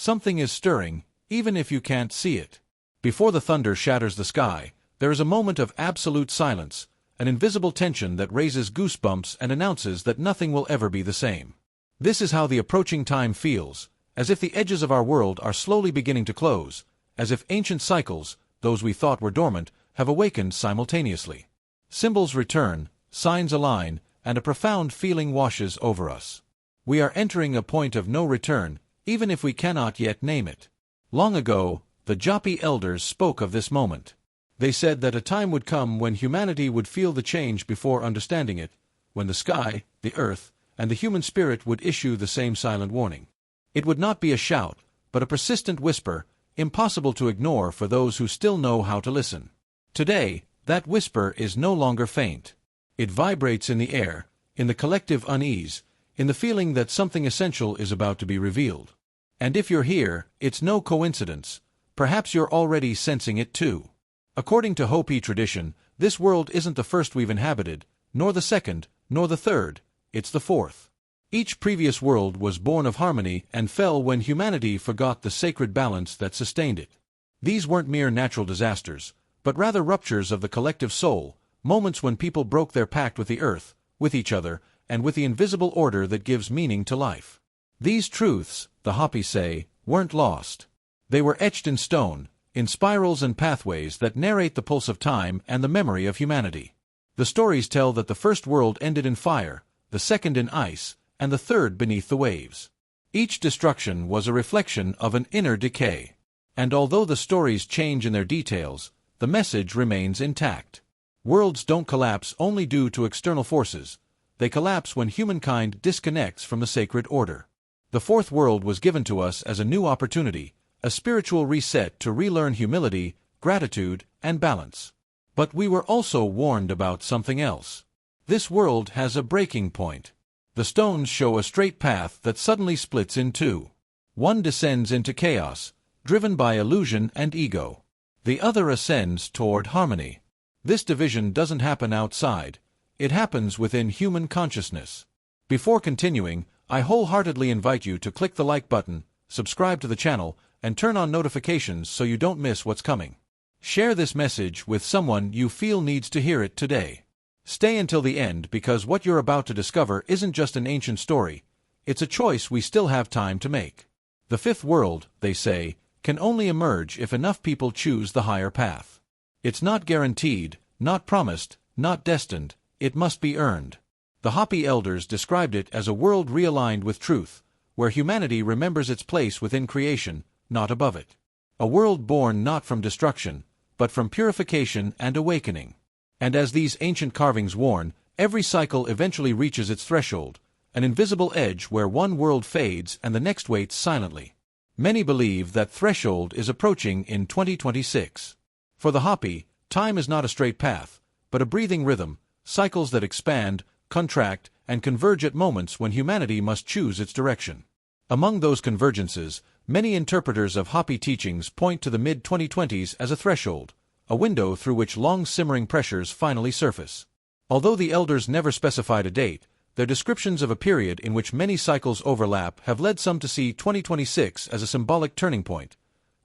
Something is stirring, even if you can't see it. Before the thunder shatters the sky, there is a moment of absolute silence, an invisible tension that raises goosebumps and announces that nothing will ever be the same. This is how the approaching time feels, as if the edges of our world are slowly beginning to close, as if ancient cycles, those we thought were dormant, have awakened simultaneously. Symbols return, signs align, and a profound feeling washes over us. We are entering a point of no return, even if we cannot yet name it. Long ago, the Hopi elders spoke of this moment. They said that a time would come when humanity would feel the change before understanding it, when the sky, the earth, and the human spirit would issue the same silent warning. It would not be a shout, but a persistent whisper, impossible to ignore for those who still know how to listen. Today, that whisper is no longer faint. It vibrates in the air, in the collective unease, in the feeling that something essential is about to be revealed. And if you're here, it's no coincidence. Perhaps you're already sensing it too. According to Hopi tradition, this world isn't the first we've inhabited, nor the second, nor the third, it's the fourth. Each previous world was born of harmony and fell when humanity forgot the sacred balance that sustained it. These weren't mere natural disasters, but rather ruptures of the collective soul, moments when people broke their pact with the earth, with each other, and with the invisible order that gives meaning to life. These truths, the Hopi say, weren't lost. They were etched in stone, in spirals and pathways that narrate the pulse of time and the memory of humanity. The stories tell that the first world ended in fire, the second in ice, and the third beneath the waves. Each destruction was a reflection of an inner decay. And although the stories change in their details, the message remains intact. Worlds don't collapse only due to external forces. They collapse when humankind disconnects from the sacred order. The fourth world was given to us as a new opportunity, a spiritual reset to relearn humility, gratitude, and balance. But we were also warned about something else. This world has a breaking point. The stones show a straight path that suddenly splits in two. One descends into chaos, driven by illusion and ego. The other ascends toward harmony. This division doesn't happen outside. It happens within human consciousness. Before continuing, I wholeheartedly invite you to click the like button, subscribe to the channel, and turn on notifications so you don't miss what's coming. Share this message with someone you feel needs to hear it today. Stay until the end because what you're about to discover isn't just an ancient story, it's a choice we still have time to make. The fifth world, they say, can only emerge if enough people choose the higher path. It's not guaranteed, not promised, not destined, it must be earned. The Hopi elders described it as a world realigned with truth, where humanity remembers its place within creation, not above it. A world born not from destruction, but from purification and awakening. And as these ancient carvings warn, every cycle eventually reaches its threshold, an invisible edge where one world fades and the next waits silently. Many believe that threshold is approaching in 2026. For the Hopi, time is not a straight path, but a breathing rhythm, cycles that expand, contract, and converge at moments when humanity must choose its direction. Among those convergences, many interpreters of Hopi teachings point to the mid-2020s as a threshold, a window through which long-simmering pressures finally surface. Although the elders never specified a date, their descriptions of a period in which many cycles overlap have led some to see 2026 as a symbolic turning point,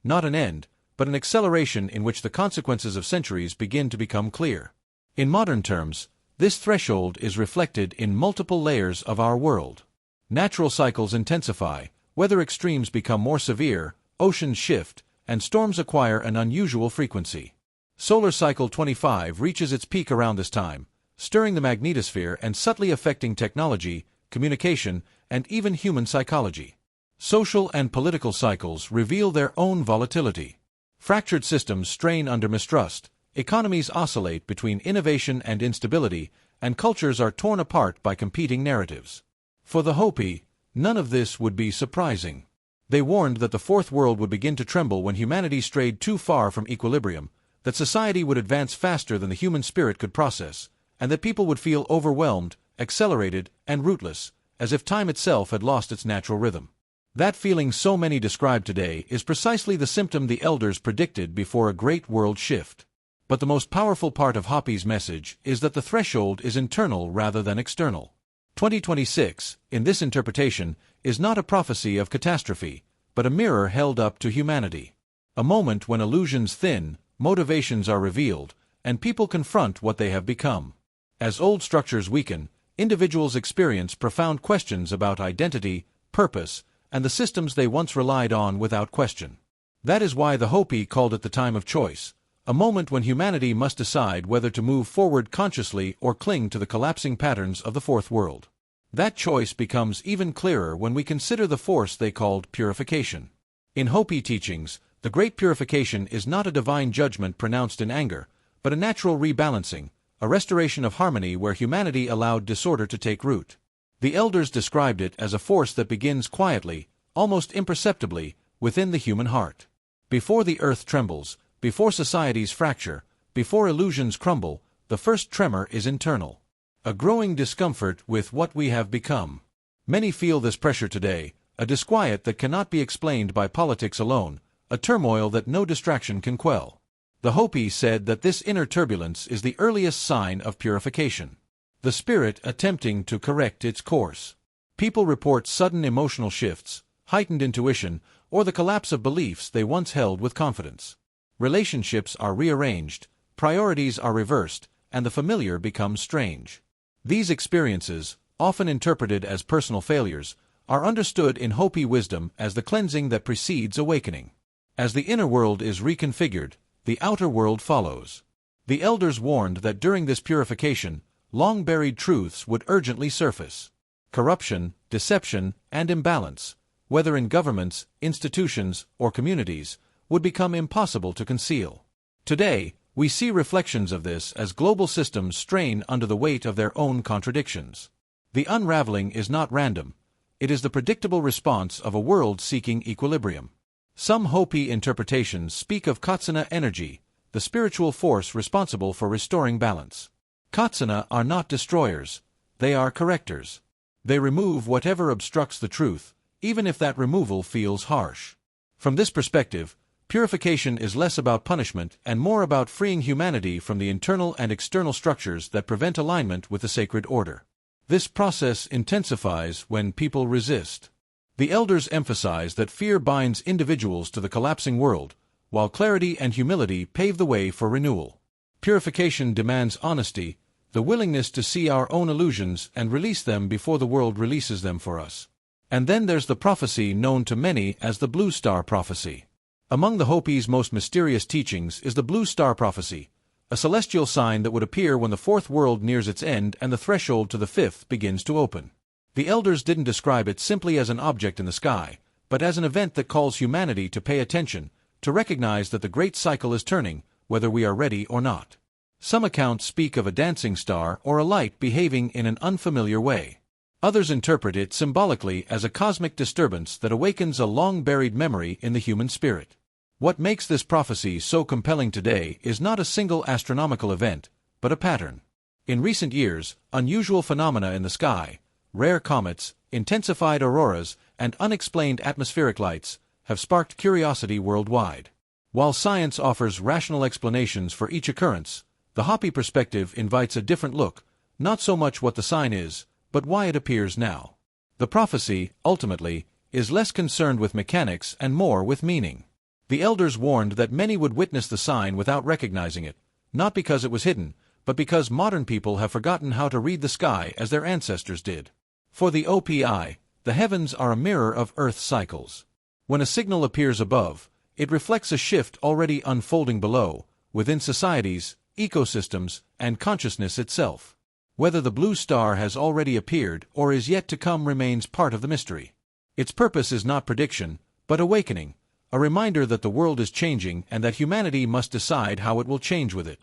not an end, but an acceleration in which the consequences of centuries begin to become clear. In modern terms, this threshold is reflected in multiple layers of our world. Natural cycles intensify, weather extremes become more severe, oceans shift, and storms acquire an unusual frequency. Solar cycle 25 reaches its peak around this time, stirring the magnetosphere and subtly affecting technology, communication, and even human psychology. Social and political cycles reveal their own volatility. Fractured systems strain under mistrust, economies oscillate between innovation and instability, and cultures are torn apart by competing narratives. For the Hopi, none of this would be surprising. They warned that the fourth world would begin to tremble when humanity strayed too far from equilibrium, that society would advance faster than the human spirit could process, and that people would feel overwhelmed, accelerated, and rootless, as if time itself had lost its natural rhythm. That feeling so many describe today is precisely the symptom the elders predicted before a great world shift. But the most powerful part of Hopi's message is that the threshold is internal rather than external. 2026, in this interpretation, is not a prophecy of catastrophe, but a mirror held up to humanity. A moment when illusions thin, motivations are revealed, and people confront what they have become. As old structures weaken, individuals experience profound questions about identity, purpose, and the systems they once relied on without question. That is why the Hopi called it the time of choice, a moment when humanity must decide whether to move forward consciously or cling to the collapsing patterns of the fourth world. That choice becomes even clearer when we consider the force they called purification. In Hopi teachings, the Great Purification is not a divine judgment pronounced in anger, but a natural rebalancing, a restoration of harmony where humanity allowed disorder to take root. The elders described it as a force that begins quietly, almost imperceptibly, within the human heart. Before the earth trembles, before societies fracture, before illusions crumble, the first tremor is internal. A growing discomfort with what we have become. Many feel this pressure today, a disquiet that cannot be explained by politics alone, a turmoil that no distraction can quell. The Hopi said that this inner turbulence is the earliest sign of purification. The spirit attempting to correct its course. People report sudden emotional shifts, heightened intuition, or the collapse of beliefs they once held with confidence. Relationships are rearranged, priorities are reversed, and the familiar becomes strange. These experiences, often interpreted as personal failures, are understood in Hopi wisdom as the cleansing that precedes awakening. As the inner world is reconfigured, the outer world follows. The elders warned that during this purification, long-buried truths would urgently surface. Corruption, deception, and imbalance, whether in governments, institutions, or communities, would become impossible to conceal. Today, we see reflections of this as global systems strain under the weight of their own contradictions. The unraveling is not random. It is the predictable response of a world seeking equilibrium. Some Hopi interpretations speak of Katsana energy, the spiritual force responsible for restoring balance. Katsana are not destroyers, they are correctors. They remove whatever obstructs the truth, even if that removal feels harsh. From this perspective, purification is less about punishment and more about freeing humanity from the internal and external structures that prevent alignment with the sacred order. This process intensifies when people resist. The elders emphasize that fear binds individuals to the collapsing world, while clarity and humility pave the way for renewal. Purification demands honesty, the willingness to see our own illusions and release them before the world releases them for us. And then there's the prophecy known to many as the Blue Star Prophecy. Among the Hopi's most mysterious teachings is the Blue Star Prophecy, a celestial sign that would appear when the fourth world nears its end and the threshold to the fifth begins to open. The elders didn't describe it simply as an object in the sky, but as an event that calls humanity to pay attention, to recognize that the great cycle is turning, whether we are ready or not. Some accounts speak of a dancing star or a light behaving in an unfamiliar way. Others interpret it symbolically as a cosmic disturbance that awakens a long-buried memory in the human spirit. What makes this prophecy so compelling today is not a single astronomical event, but a pattern. In recent years, unusual phenomena in the sky, rare comets, intensified auroras, and unexplained atmospheric lights, have sparked curiosity worldwide. While science offers rational explanations for each occurrence, the Hopi perspective invites a different look, not so much what the sign is, but why it appears now. The prophecy, ultimately, is less concerned with mechanics and more with meaning. The elders warned that many would witness the sign without recognizing it, not because it was hidden, but because modern people have forgotten how to read the sky as their ancestors did. For the OPI, the heavens are a mirror of Earth's cycles. When a signal appears above, it reflects a shift already unfolding below, within societies, ecosystems, and consciousness itself. Whether the blue star has already appeared or is yet to come remains part of the mystery. Its purpose is not prediction, but awakening, a reminder that the world is changing and that humanity must decide how it will change with it.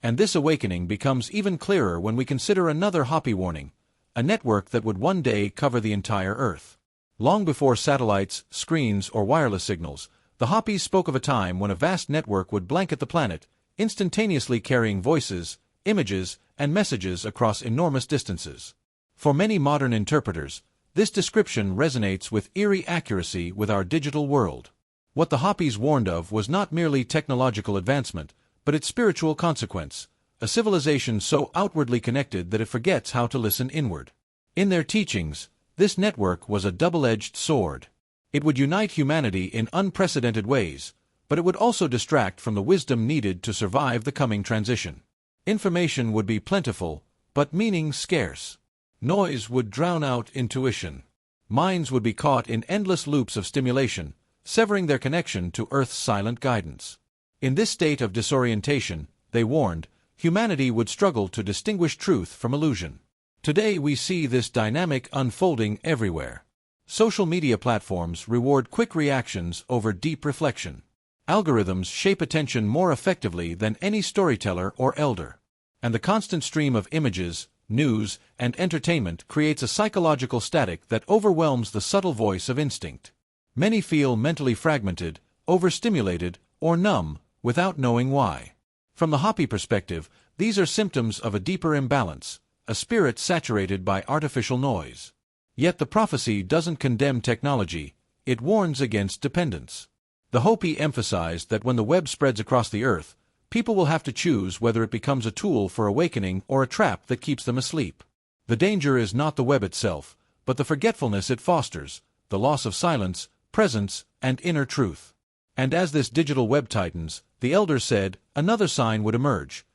And this awakening becomes even clearer when we consider another Hopi warning, a network that would one day cover the entire Earth. Long before satellites, screens, or wireless signals, the Hopis spoke of a time when a vast network would blanket the planet, instantaneously carrying voices, images, and messages across enormous distances. For many modern interpreters, this description resonates with eerie accuracy with our digital world. What the Hopis warned of was not merely technological advancement, but its spiritual consequence, a civilization so outwardly connected that it forgets how to listen inward. In their teachings, this network was a double-edged sword. It would unite humanity in unprecedented ways, but it would also distract from the wisdom needed to survive the coming transition. Information would be plentiful, but meaning scarce. Noise would drown out intuition. Minds would be caught in endless loops of stimulation, severing their connection to Earth's silent guidance. In this state of disorientation, they warned, humanity would struggle to distinguish truth from illusion. Today we see this dynamic unfolding everywhere. Social media platforms reward quick reactions over deep reflection. Algorithms shape attention more effectively than any storyteller or elder. And the constant stream of images, news, and entertainment creates a psychological static that overwhelms the subtle voice of instinct. Many feel mentally fragmented, overstimulated, or numb, without knowing why. From the Hopi perspective, these are symptoms of a deeper imbalance, a spirit saturated by artificial noise. Yet the prophecy doesn't condemn technology, it warns against dependence. The Hopi emphasized that when the web spreads across the earth, people will have to choose whether it becomes a tool for awakening or a trap that keeps them asleep. The danger is not the web itself, but the forgetfulness it fosters, the loss of silence, presence, and inner truth. And as this digital web tightens, the elders said, another sign would emerge.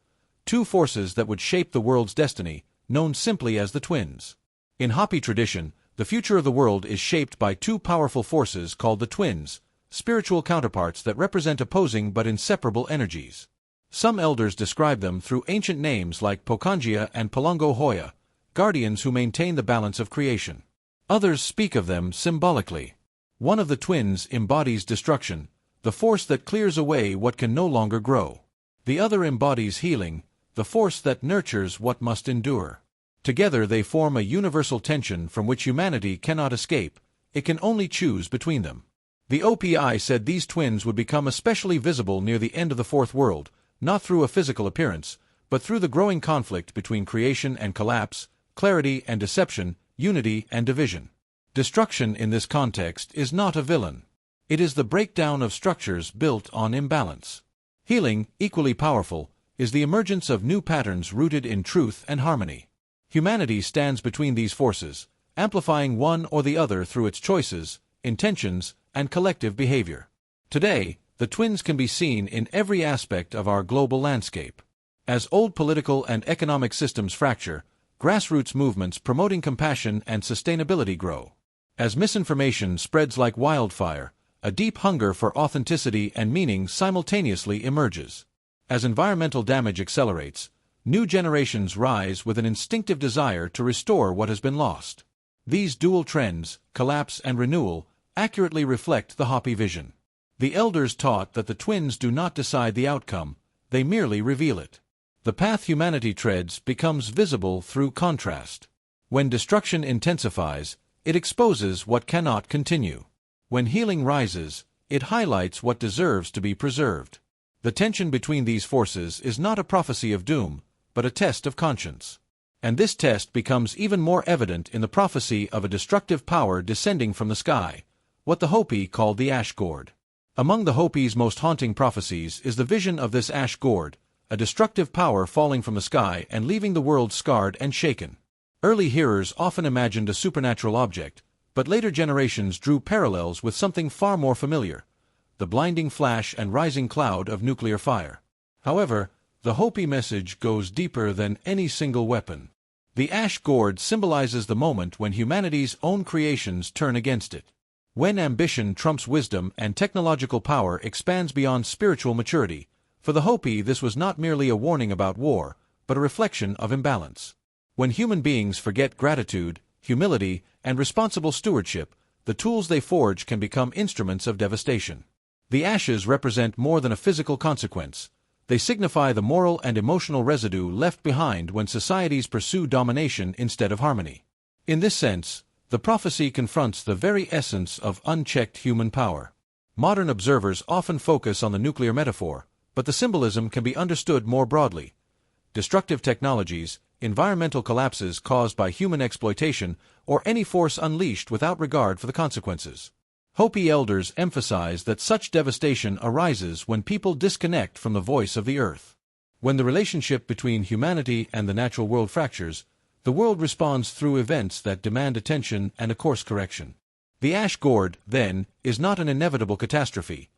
Two forces that would shape the world's destiny, known simply as the twins. In Hopi tradition, the future of the world is shaped by two powerful forces called the twins, spiritual counterparts that represent opposing but inseparable energies. Some elders describe them through ancient names like Pokangia and Palongo Hoya, guardians who maintain the balance of creation. Others speak of them symbolically. One of the twins embodies destruction, the force that clears away what can no longer grow. The other embodies healing, the force that nurtures what must endure. Together they form a universal tension from which humanity cannot escape, it can only choose between them. The OPI said these twins would become especially visible near the end of the Fourth World, not through a physical appearance, but through the growing conflict between creation and collapse, clarity and deception, unity and division. Destruction in this context is not a villain. It is the breakdown of structures built on imbalance. Healing, equally powerful, is the emergence of new patterns rooted in truth and harmony. Humanity stands between these forces, amplifying one or the other through its choices, intentions, and collective behavior. Today, the twins can be seen in every aspect of our global landscape. As old political and economic systems fracture, grassroots movements promoting compassion and sustainability grow. As misinformation spreads like wildfire, a deep hunger for authenticity and meaning simultaneously emerges. As environmental damage accelerates, new generations rise with an instinctive desire to restore what has been lost. These dual trends, collapse and renewal, accurately reflect the Hopi vision. The elders taught that the twins do not decide the outcome, they merely reveal it. The path humanity treads becomes visible through contrast. When destruction intensifies, it exposes what cannot continue. When healing rises, it highlights what deserves to be preserved. The tension between these forces is not a prophecy of doom, but a test of conscience. And this test becomes even more evident in the prophecy of a destructive power descending from the sky, what the Hopi called the ash gourd. Among the Hopi's most haunting prophecies is the vision of this ash gourd, a destructive power falling from the sky and leaving the world scarred and shaken. Early hearers often imagined a supernatural object, but later generations drew parallels with something far more familiar, the blinding flash and rising cloud of nuclear fire. However, the Hopi message goes deeper than any single weapon. The ash gourd symbolizes the moment when humanity's own creations turn against it. When ambition trumps wisdom and technological power expands beyond spiritual maturity, for the Hopi this was not merely a warning about war, but a reflection of imbalance. When human beings forget gratitude, humility, and responsible stewardship, the tools they forge can become instruments of devastation. The ashes represent more than a physical consequence. They signify the moral and emotional residue left behind when societies pursue domination instead of harmony. In this sense, the prophecy confronts the very essence of unchecked human power. Modern observers often focus on the nuclear metaphor, but the symbolism can be understood more broadly. Destructive technologies, environmental collapses caused by human exploitation, or any force unleashed without regard for the consequences. Hopi elders emphasize that such devastation arises when people disconnect from the voice of the earth. When the relationship between humanity and the natural world fractures, the world responds through events that demand attention and a course correction. The ash gourd, then, is not an inevitable catastrophe.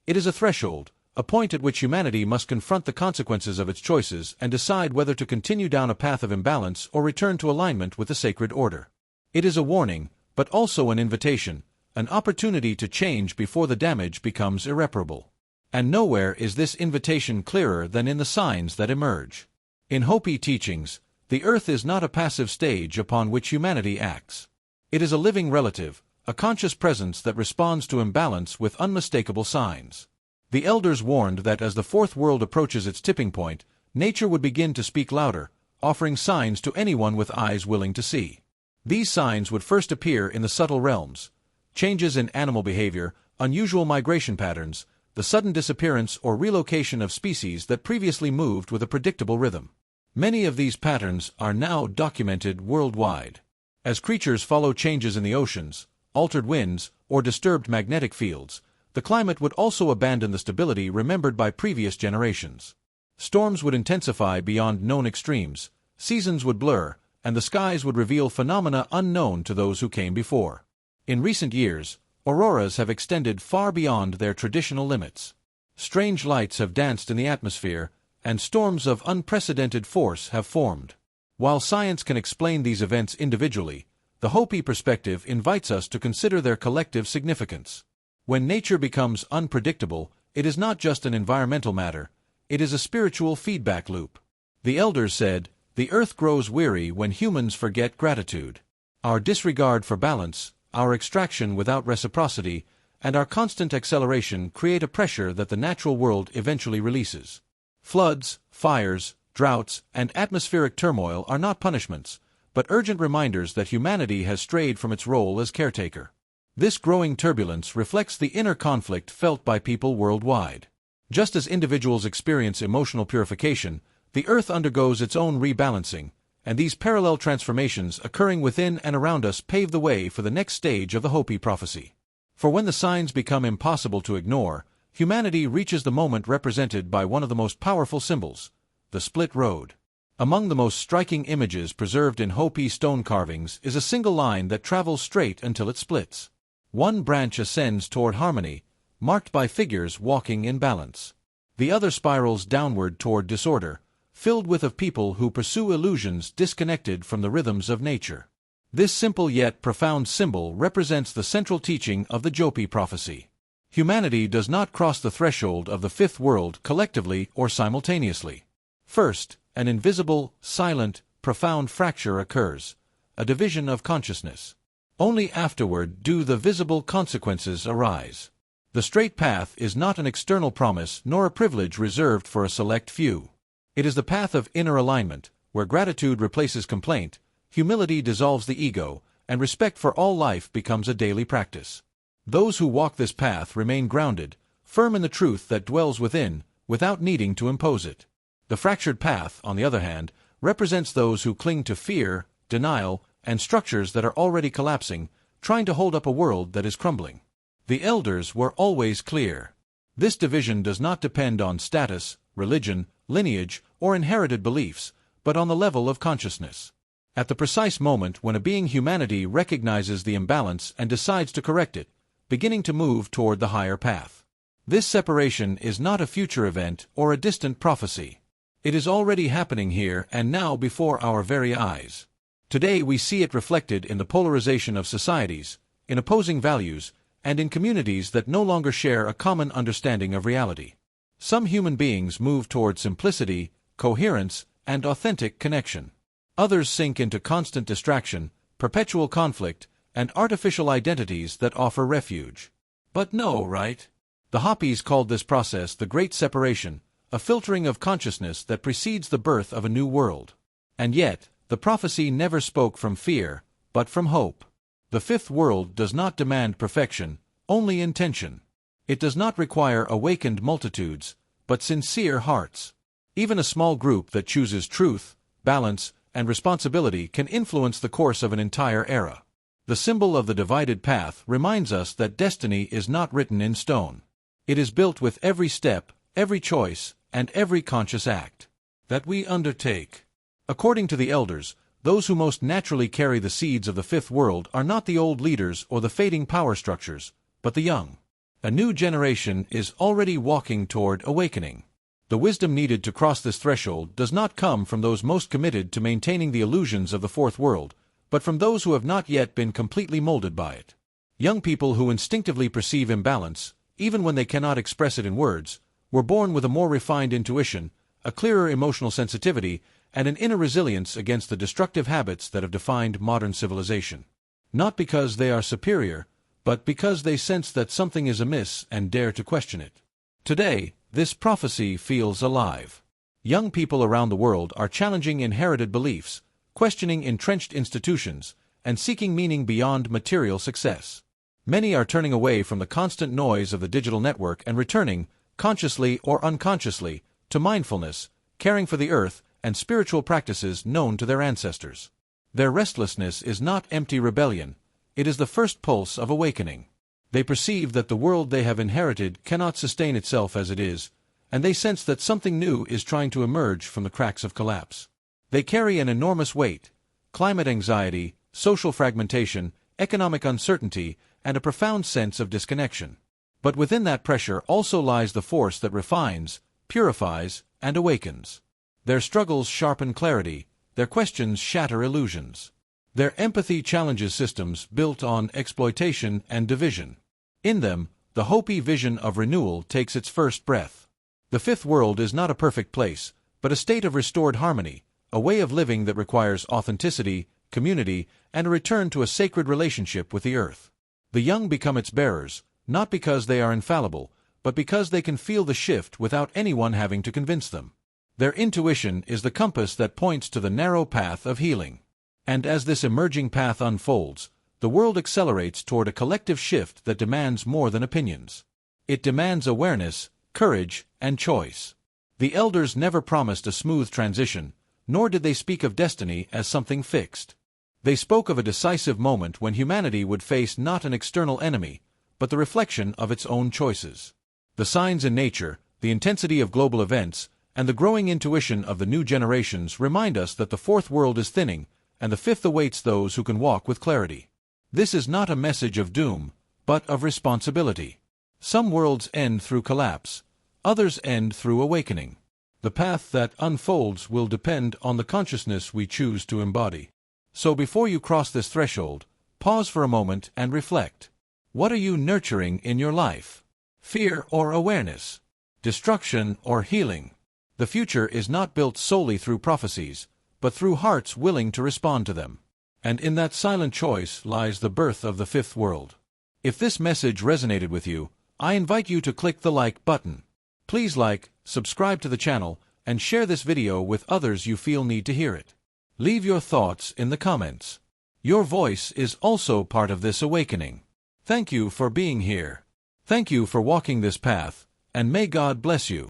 It is a threshold, a point at which humanity must confront the consequences of its choices and decide whether to continue down a path of imbalance or return to alignment with the sacred order. It is a warning, but also an invitation, an opportunity to change before the damage becomes irreparable. And nowhere is this invitation clearer than in the signs that emerge. In Hopi teachings, the earth is not a passive stage upon which humanity acts. It is a living relative, a conscious presence that responds to imbalance with unmistakable signs. The elders warned that as the fourth world approaches its tipping point, nature would begin to speak louder, offering signs to anyone with eyes willing to see. These signs would first appear in the subtle realms: changes in animal behavior, unusual migration patterns, the sudden disappearance or relocation of species that previously moved with a predictable rhythm. Many of these patterns are now documented worldwide. As creatures follow changes in the oceans, altered winds, or disturbed magnetic fields, the climate would also abandon the stability remembered by previous generations. Storms would intensify beyond known extremes, seasons would blur, and the skies would reveal phenomena unknown to those who came before. In recent years, auroras have extended far beyond their traditional limits. Strange lights have danced in the atmosphere, and storms of unprecedented force have formed. While science can explain these events individually, the Hopi perspective invites us to consider their collective significance. When nature becomes unpredictable, it is not just an environmental matter, it is a spiritual feedback loop. The elders said, "The earth grows weary when humans forget gratitude. Our disregard for balance, our extraction without reciprocity, and our constant acceleration create a pressure that the natural world eventually releases." Floods, fires, droughts, and atmospheric turmoil are not punishments, but urgent reminders that humanity has strayed from its role as caretaker. This growing turbulence reflects the inner conflict felt by people worldwide. Just as individuals experience emotional purification, the earth undergoes its own rebalancing, and these parallel transformations occurring within and around us pave the way for the next stage of the Hopi prophecy. For when the signs become impossible to ignore, humanity reaches the moment represented by one of the most powerful symbols, the split road. Among the most striking images preserved in Hopi stone carvings is a single line that travels straight until it splits. One branch ascends toward harmony, marked by figures walking in balance. The other spirals downward toward disorder, filled with of people who pursue illusions disconnected from the rhythms of nature. This simple yet profound symbol represents the central teaching of the Hopi prophecy. Humanity does not cross the threshold of the fifth world collectively or simultaneously. First, an invisible, silent, profound fracture occurs, a division of consciousness. Only afterward do the visible consequences arise. The straight path is not an external promise nor a privilege reserved for a select few. It is the path of inner alignment, where gratitude replaces complaint, humility dissolves the ego, and respect for all life becomes a daily practice. Those who walk this path remain grounded, firm in the truth that dwells within, without needing to impose it. The fractured path, on the other hand, represents those who cling to fear, denial, and structures that are already collapsing, trying to hold up a world that is crumbling. The elders were always clear. This division does not depend on status, religion, lineage, or inherited beliefs, but on the level of consciousness. At the precise moment when a being humanity recognizes the imbalance and decides to correct it, beginning to move toward the higher path. This separation is not a future event or a distant prophecy. It is already happening here and now before our very eyes. Today we see it reflected in the polarization of societies, in opposing values, and in communities that no longer share a common understanding of reality. Some human beings move toward simplicity, coherence, and authentic connection. Others sink into constant distraction, perpetual conflict, and artificial identities that offer refuge. But no, right? The Hopis called this process the Great Separation, a filtering of consciousness that precedes the birth of a new world. And yet, the prophecy never spoke from fear, but from hope. The fifth world does not demand perfection, only intention. It does not require awakened multitudes, but sincere hearts. Even a small group that chooses truth, balance, and responsibility can influence the course of an entire era. The symbol of the divided path reminds us that destiny is not written in stone. It is built with every step, every choice, and every conscious act that we undertake. According to the elders, those who most naturally carry the seeds of the fifth world are not the old leaders or the fading power structures, but the young. A new generation is already walking toward awakening. The wisdom needed to cross this threshold does not come from those most committed to maintaining the illusions of the fourth world, but from those who have not yet been completely molded by it. Young people who instinctively perceive imbalance, even when they cannot express it in words, were born with a more refined intuition, a clearer emotional sensitivity, and an inner resilience against the destructive habits that have defined modern civilization. Not because they are superior, but because they sense that something is amiss and dare to question it. Today, this prophecy feels alive. Young people around the world are challenging inherited beliefs, questioning entrenched institutions, and seeking meaning beyond material success. Many are turning away from the constant noise of the digital network and returning, consciously or unconsciously, to mindfulness, caring for the earth, and spiritual practices known to their ancestors. Their restlessness is not empty rebellion, it is the first pulse of awakening. They perceive that the world they have inherited cannot sustain itself as it is, and they sense that something new is trying to emerge from the cracks of collapse. They carry an enormous weight: climate anxiety, social fragmentation, economic uncertainty, and a profound sense of disconnection. But within that pressure also lies the force that refines, purifies, and awakens. Their struggles sharpen clarity, their questions shatter illusions. Their empathy challenges systems built on exploitation and division. In them, the Hopi vision of renewal takes its first breath. The fifth world is not a perfect place, but a state of restored harmony, a way of living that requires authenticity, community, and a return to a sacred relationship with the earth. The young become its bearers, not because they are infallible, but because they can feel the shift without anyone having to convince them. Their intuition is the compass that points to the narrow path of healing. And as this emerging path unfolds, the world accelerates toward a collective shift that demands more than opinions. It demands awareness, courage, and choice. The elders never promised a smooth transition, nor did they speak of destiny as something fixed. They spoke of a decisive moment when humanity would face not an external enemy, but the reflection of its own choices. The signs in nature, the intensity of global events, and the growing intuition of the new generations remind us that the fourth world is thinning, and the fifth awaits those who can walk with clarity. This is not a message of doom, but of responsibility. Some worlds end through collapse, others end through awakening. The path that unfolds will depend on the consciousness we choose to embody. So before you cross this threshold, pause for a moment and reflect. What are you nurturing in your life? Fear or awareness? Destruction or healing? The future is not built solely through prophecies, but through hearts willing to respond to them. And in that silent choice lies the birth of the fifth world. If this message resonated with you, I invite you to click the like button. Please like, subscribe to the channel, and share this video with others you feel need to hear it. Leave your thoughts in the comments. Your voice is also part of this awakening. Thank you for being here. Thank you for walking this path, and may God bless you.